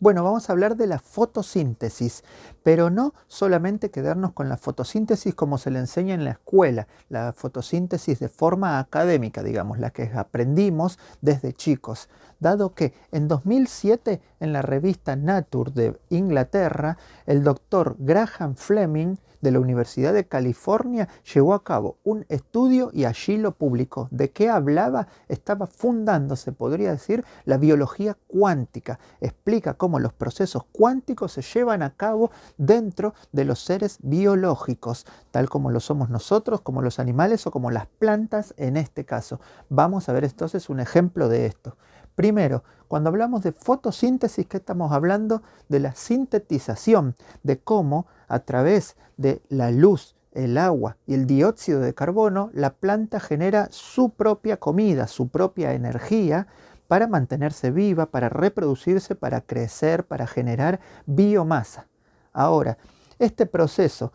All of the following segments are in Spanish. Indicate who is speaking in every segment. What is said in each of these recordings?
Speaker 1: Bueno, vamos a hablar de la fotosíntesis, pero no solamente quedarnos con la fotosíntesis como se le enseña en la escuela, la fotosíntesis de forma académica, digamos, la que aprendimos desde chicos, dado que en 2007 en la revista Nature de Inglaterra, el doctor Graham Fleming de la Universidad de California llevó a cabo un estudio y allí lo publicó. ¿De qué hablaba? Estaba fundando, se podría decir, la biología cuántica. Explica cómo los procesos cuánticos se llevan a cabo dentro de los seres biológicos, tal como lo somos nosotros, como los animales o como las plantas en este caso. Vamos a ver entonces un ejemplo de esto. Primero, cuando hablamos de fotosíntesis, ¿qué estamos hablando? De la sintetización, de cómo a través de la luz, el agua y el dióxido de carbono, la planta genera su propia comida, su propia energía para mantenerse viva, para reproducirse, para crecer, para generar biomasa. Ahora, este proceso,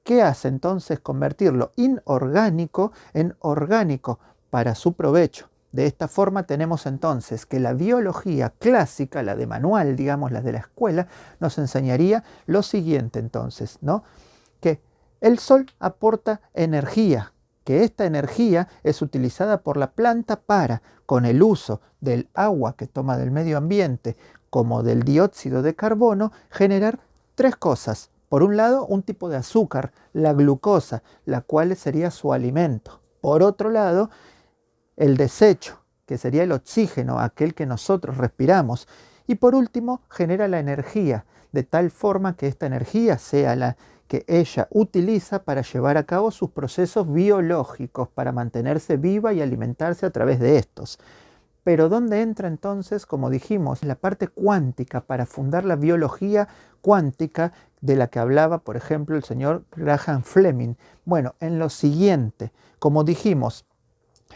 Speaker 1: ¿qué hace entonces? Convertirlo inorgánico en orgánico para su provecho. De esta forma tenemos entonces que la biología clásica, la de manual, digamos, la de la escuela, nos enseñaría lo siguiente entonces, ¿no? Que el sol aporta energía, que esta energía es utilizada por la planta para, con el uso del agua que toma del medio ambiente, como del dióxido de carbono, generar tres cosas. Por un lado, un tipo de azúcar, la glucosa, la cual sería su alimento. Por otro lado, el desecho, que sería el oxígeno, aquel que nosotros respiramos. Y por último, genera la energía, de tal forma que esta energía sea la que ella utiliza para llevar a cabo sus procesos biológicos, para mantenerse viva y alimentarse a través de estos. Pero ¿dónde entra entonces, como dijimos, la parte cuántica para fundar la biología cuántica de la que hablaba, por ejemplo, el señor Graham Fleming? Bueno, en lo siguiente, como dijimos,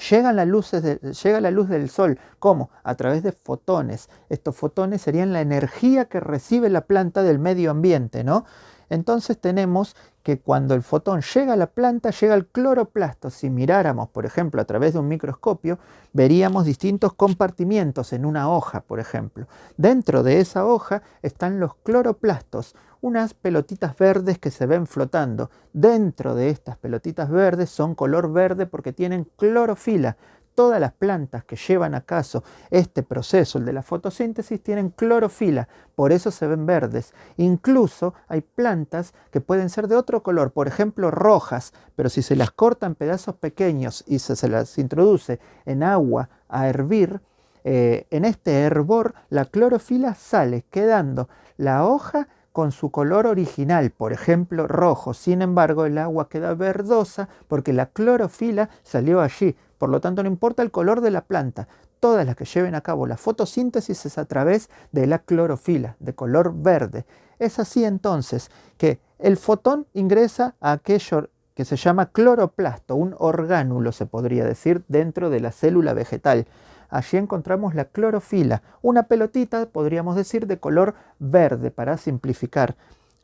Speaker 1: llega la luz del sol. ¿Cómo? A través de fotones. Estos fotones serían la energía que recibe la planta del medio ambiente, ¿no? Entonces tenemos que cuando el fotón llega a la planta, llega al cloroplasto. Si miráramos, por ejemplo, a través de un microscopio, veríamos distintos compartimientos en una hoja, por ejemplo. Dentro de esa hoja están los cloroplastos, unas pelotitas verdes que se ven flotando. Dentro de estas pelotitas verdes son color verde porque tienen clorofila. Todas las plantas que llevan a cabo este proceso, el de la fotosíntesis, tienen clorofila, por eso se ven verdes. Incluso hay plantas que pueden ser de otro color, por ejemplo rojas, pero si se las corta en pedazos pequeños y se las introduce en agua a hervir, en este hervor la clorofila sale, quedando la hoja con su color original, por ejemplo rojo. Sin embargo, el agua queda verdosa porque la clorofila salió allí. Por lo tanto, no importa el color de la planta, todas las que lleven a cabo la fotosíntesis es a través de la clorofila, de color verde. Es así entonces que el fotón ingresa a aquello que se llama cloroplasto, un orgánulo se podría decir dentro de la célula vegetal. Allí encontramos la clorofila, una pelotita, podríamos decir, de color verde para simplificar.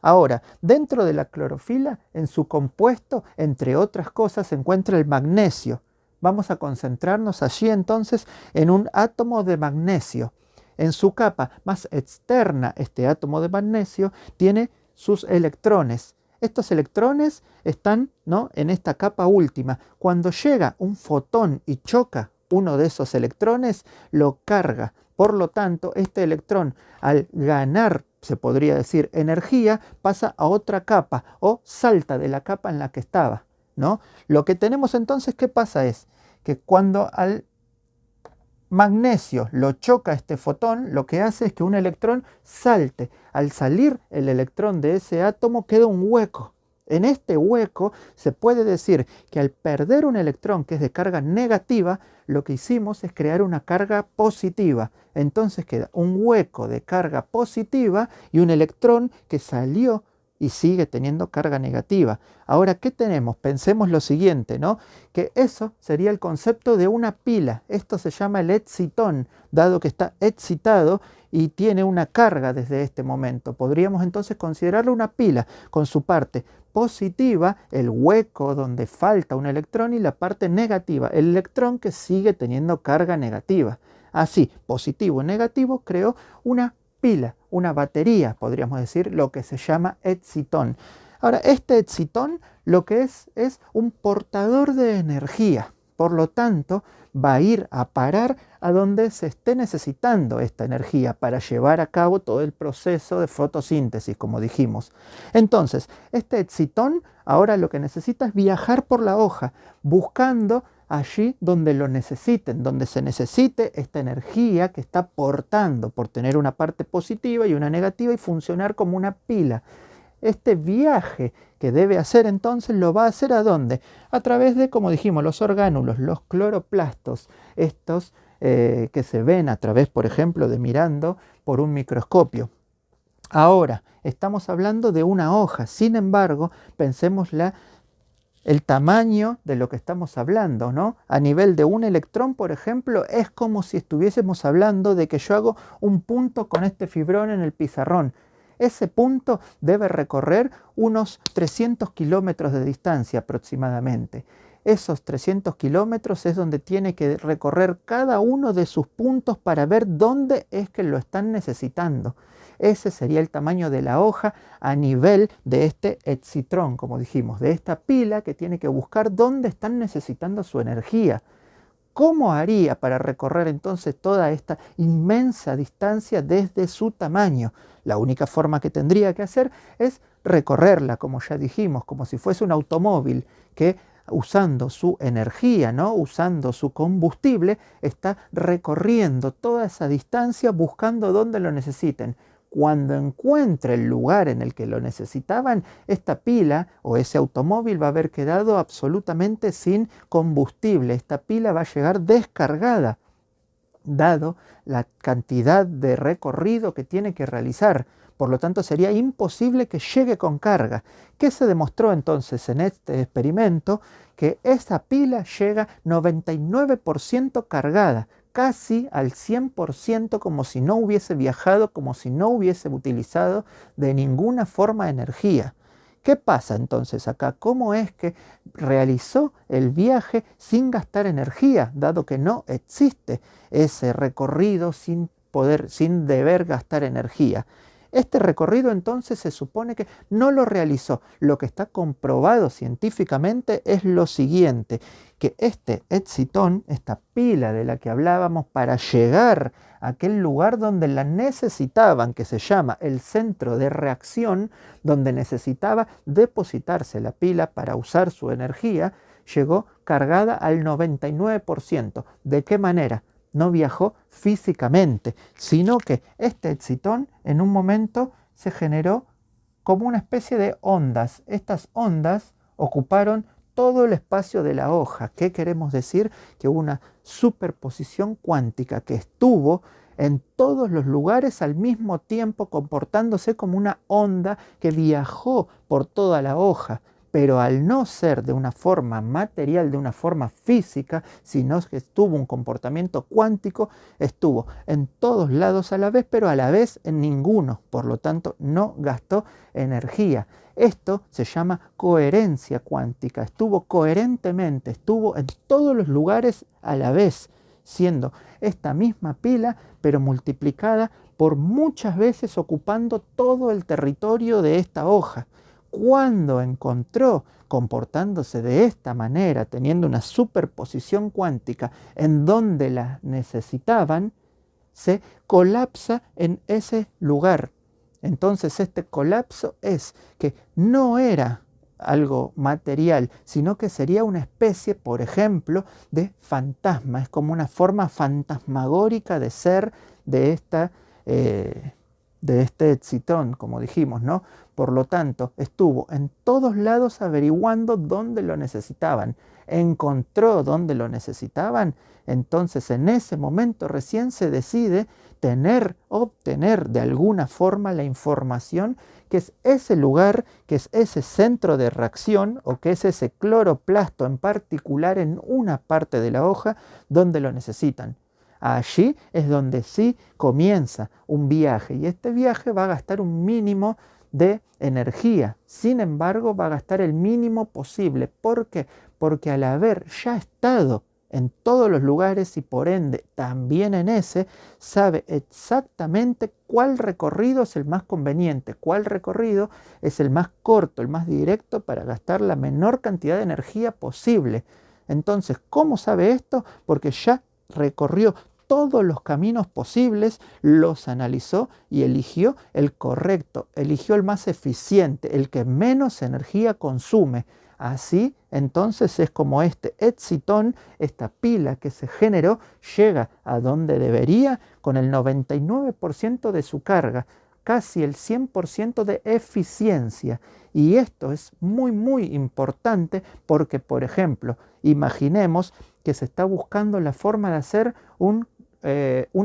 Speaker 1: Ahora, dentro de la clorofila, en su compuesto, entre otras cosas, se encuentra el magnesio. Vamos a concentrarnos allí entonces en un átomo de magnesio. En su capa más externa, este átomo de magnesio tiene sus electrones. Estos electrones están, ¿no?, en esta capa última. Cuando llega un fotón y choca uno de esos electrones, lo carga. Por lo tanto, este electrón, al ganar, se podría decir, energía, pasa a otra capa o salta de la capa en la que estaba, ¿no? Lo que tenemos entonces, ¿qué pasa? Es que cuando al magnesio lo choca este fotón, lo que hace es que un electrón salte. Al salir el electrón de ese átomo queda un hueco. En este hueco se puede decir que al perder un electrón que es de carga negativa, lo que hicimos es crear una carga positiva. Entonces queda un hueco de carga positiva y un electrón que salió y sigue teniendo carga negativa. Ahora, ¿qué tenemos? Pensemos lo siguiente, ¿no? Que eso sería el concepto de una pila. Esto se llama el excitón, dado que está excitado y tiene una carga desde este momento. Podríamos entonces considerarlo una pila, con su parte positiva, el hueco donde falta un electrón, y la parte negativa, el electrón que sigue teniendo carga negativa. Así, positivo y negativo, creo una una batería, podríamos decir, lo que se llama excitón. Ahora, este excitón lo que es un portador de energía, por lo tanto, va a ir a parar a donde se esté necesitando esta energía para llevar a cabo todo el proceso de fotosíntesis, como dijimos. Entonces, este excitón ahora lo que necesita es viajar por la hoja, buscando allí donde lo necesiten, donde se necesite esta energía que está portando, por tener una parte positiva y una negativa y funcionar como una pila. Este viaje que debe hacer entonces lo va a hacer ¿a dónde? A través de, como dijimos, los orgánulos, los cloroplastos, estos que se ven a través, por ejemplo, de mirando por un microscopio. Ahora, estamos hablando de una hoja, sin embargo, pensemos el tamaño de lo que estamos hablando, ¿no? A nivel de un electrón, por ejemplo, es como si estuviésemos hablando de que yo hago un punto con este fibrón en el pizarrón. Ese punto debe recorrer unos 300 kilómetros de distancia aproximadamente. Esos 300 kilómetros es donde tiene que recorrer cada uno de sus puntos para ver dónde es que lo están necesitando. Ese sería el tamaño de la hoja a nivel de este excitrón, como dijimos, de esta pila que tiene que buscar dónde están necesitando su energía. ¿Cómo haría para recorrer entonces toda esta inmensa distancia desde su tamaño? La única forma que tendría que hacer es recorrerla, como ya dijimos, como si fuese un automóvil que usando su energía, ¿no? Usando su combustible, está recorriendo toda esa distancia buscando dónde lo necesiten. Cuando encuentre el lugar en el que lo necesitaban, esta pila o ese automóvil va a haber quedado absolutamente sin combustible. Esta pila va a llegar descargada, dado la cantidad de recorrido que tiene que realizar. Por lo tanto, sería imposible que llegue con carga. ¿Qué se demostró entonces en este experimento? Que esa pila llega 99% cargada, casi al 100%, como si no hubiese viajado, como si no hubiese utilizado de ninguna forma energía. ¿Qué pasa entonces acá? ¿Cómo es que realizó el viaje sin gastar energía, dado que no existe ese recorrido sin deber gastar energía? Este recorrido entonces se supone que no lo realizó. Lo que está comprobado científicamente es lo siguiente, que este excitón, esta pila de la que hablábamos, para llegar a aquel lugar donde la necesitaban, que se llama el centro de reacción, donde necesitaba depositarse la pila para usar su energía, llegó cargada al 99%. ¿De qué manera? No viajó físicamente, sino que este excitón en un momento se generó como una especie de ondas. Estas ondas ocuparon todo el espacio de la hoja. ¿Qué queremos decir? Que hubo una superposición cuántica que estuvo en todos los lugares al mismo tiempo, comportándose como una onda que viajó por toda la hoja. Pero al no ser de una forma material, de una forma física, sino que tuvo un comportamiento cuántico, estuvo en todos lados a la vez, pero a la vez en ninguno. Por lo tanto, no gastó energía. Esto se llama coherencia cuántica. Estuvo coherentemente, estuvo en todos los lugares a la vez, siendo esta misma pila, pero multiplicada por muchas veces, ocupando todo el territorio de esta hoja. Cuando encontró, comportándose de esta manera, teniendo una superposición cuántica en donde la necesitaban, se colapsa en ese lugar. Entonces este colapso es que no era algo material, sino que sería una especie, por ejemplo, de fantasma. Es como una forma fantasmagórica de ser de este excitón, como dijimos, ¿no? Por lo tanto, estuvo en todos lados averiguando dónde lo necesitaban. Encontró dónde lo necesitaban. Entonces, en ese momento recién se decide obtener de alguna forma la información que es ese lugar, que es ese centro de reacción o que es ese cloroplasto en particular en una parte de la hoja donde lo necesitan. Allí es donde sí comienza un viaje y este viaje va a gastar un mínimo de energía. Sin embargo, va a gastar el mínimo posible. ¿Por qué? Porque al haber ya estado en todos los lugares y por ende también en ese, sabe exactamente cuál recorrido es el más conveniente, cuál recorrido es el más corto, el más directo para gastar la menor cantidad de energía posible. Entonces, ¿cómo sabe esto? Porque ya recorrió todos los caminos posibles, los analizó y eligió el correcto, eligió el más eficiente, el que menos energía consume. Así, entonces es como este excitón, esta pila que se generó, llega a donde debería con el 99% de su carga, casi el 100% de eficiencia. Y esto es muy, muy importante porque, por ejemplo, imaginemos que se está buscando la forma de hacer un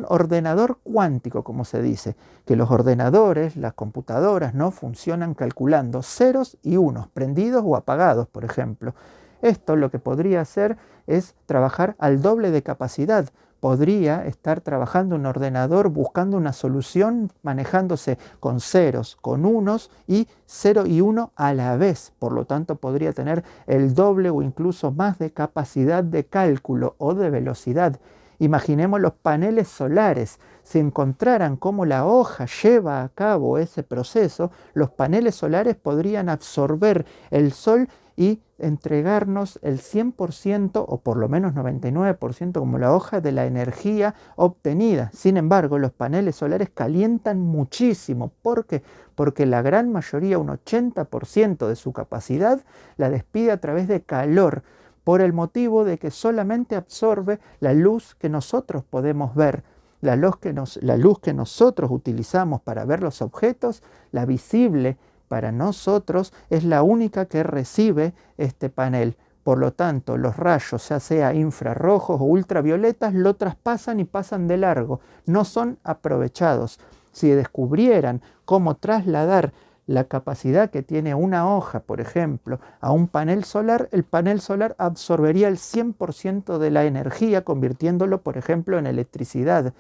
Speaker 1: ordenador cuántico, como se dice, que los ordenadores, las computadoras, no funcionan calculando ceros y unos, prendidos o apagados, por ejemplo. Esto lo que podría hacer es trabajar al doble de capacidad. Podría estar trabajando un ordenador buscando una solución manejándose con ceros, con unos y 0 y 1 a la vez. Por lo tanto, podría tener el doble o incluso más de capacidad de cálculo o de velocidad. Imaginemos los paneles solares. Si encontraran cómo la hoja lleva a cabo ese proceso, los paneles solares podrían absorber el sol y entregarnos el 100% o por lo menos 99% como la hoja de la energía obtenida. Sin embargo, los paneles solares calientan muchísimo. ¿Por qué? Porque la gran mayoría, un 80% de su capacidad, la despide a través de calor, por el motivo de que solamente absorbe la luz que nosotros podemos ver, la luz que nosotros utilizamos para ver los objetos, la visible para nosotros, es la única que recibe este panel. Por lo tanto, los rayos, ya sea infrarrojos o ultravioletas, lo traspasan y pasan de largo, no son aprovechados. Si descubrieran cómo trasladar la capacidad que tiene una hoja, por ejemplo, a un panel solar, el panel solar absorbería el 100% de la energía, convirtiéndolo, por ejemplo, en electricidad.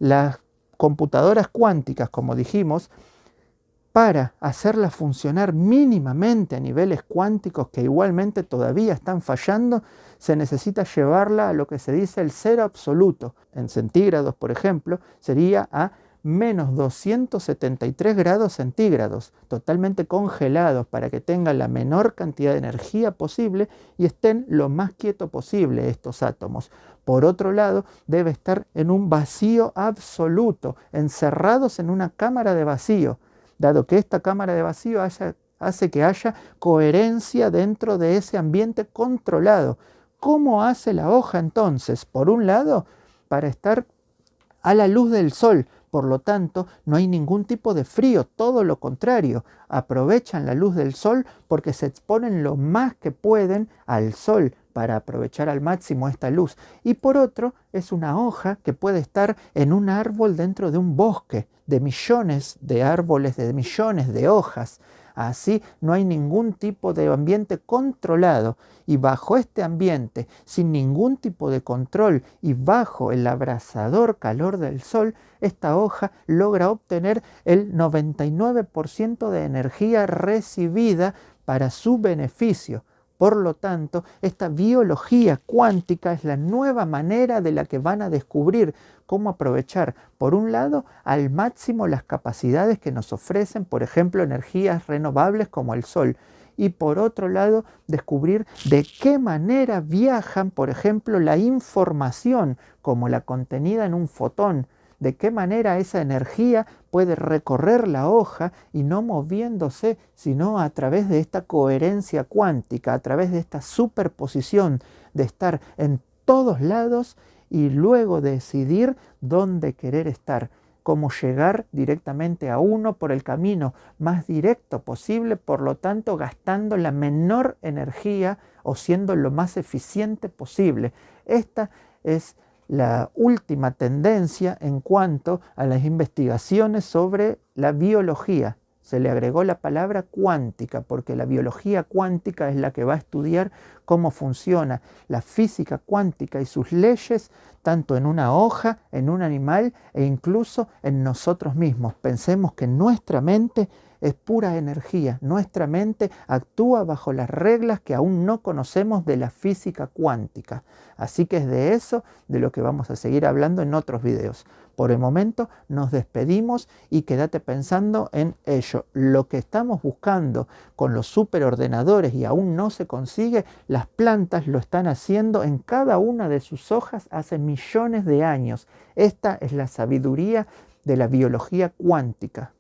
Speaker 1: Las computadoras cuánticas, como dijimos, para hacerlas funcionar mínimamente a niveles cuánticos que igualmente todavía están fallando, se necesita llevarla a lo que se dice el cero absoluto. En centígrados, por ejemplo, sería a menos 273 grados centígrados, totalmente congelados para que tengan la menor cantidad de energía posible y estén lo más quieto posible estos átomos. Por otro lado, debe estar en un vacío absoluto, encerrados en una cámara de vacío, dado que esta cámara de vacío hace que haya coherencia dentro de ese ambiente controlado. ¿Cómo hace la hoja entonces? Por un lado, para estar a la luz del sol. Por lo tanto, no hay ningún tipo de frío, todo lo contrario. Aprovechan la luz del sol porque se exponen lo más que pueden al sol para aprovechar al máximo esta luz. Y por otro, es una hoja que puede estar en un árbol dentro de un bosque de millones de árboles, de millones de hojas. Así no hay ningún tipo de ambiente controlado y bajo este ambiente, sin ningún tipo de control y bajo el abrasador calor del sol, esta hoja logra obtener el 99% de energía recibida para su beneficio. Por lo tanto, esta biología cuántica es la nueva manera de la que van a descubrir cómo aprovechar, por un lado, al máximo las capacidades que nos ofrecen, por ejemplo, energías renovables como el sol, y por otro lado, descubrir de qué manera viajan, por ejemplo, la información, como la contenida en un fotón, de qué manera esa energía puede recorrer la hoja y no moviéndose, sino a través de esta coherencia cuántica, a través de esta superposición de estar en todos lados y luego decidir dónde querer estar, cómo llegar directamente a uno por el camino más directo posible, por lo tanto gastando la menor energía o siendo lo más eficiente posible. Esta es la última tendencia en cuanto a las investigaciones sobre la biología. Se le agregó la palabra cuántica porque la biología cuántica es la que va a estudiar cómo funciona la física cuántica y sus leyes tanto en una hoja, en un animal e incluso en nosotros mismos. Pensemos que nuestra mente es pura energía. Nuestra mente actúa bajo las reglas que aún no conocemos de la física cuántica. Así que es de eso de lo que vamos a seguir hablando en otros videos. Por el momento nos despedimos y quédate pensando en ello. Lo que estamos buscando con los superordenadores y aún no se consigue, las plantas lo están haciendo en cada una de sus hojas hace millones de años. Esta es la sabiduría de la biología cuántica.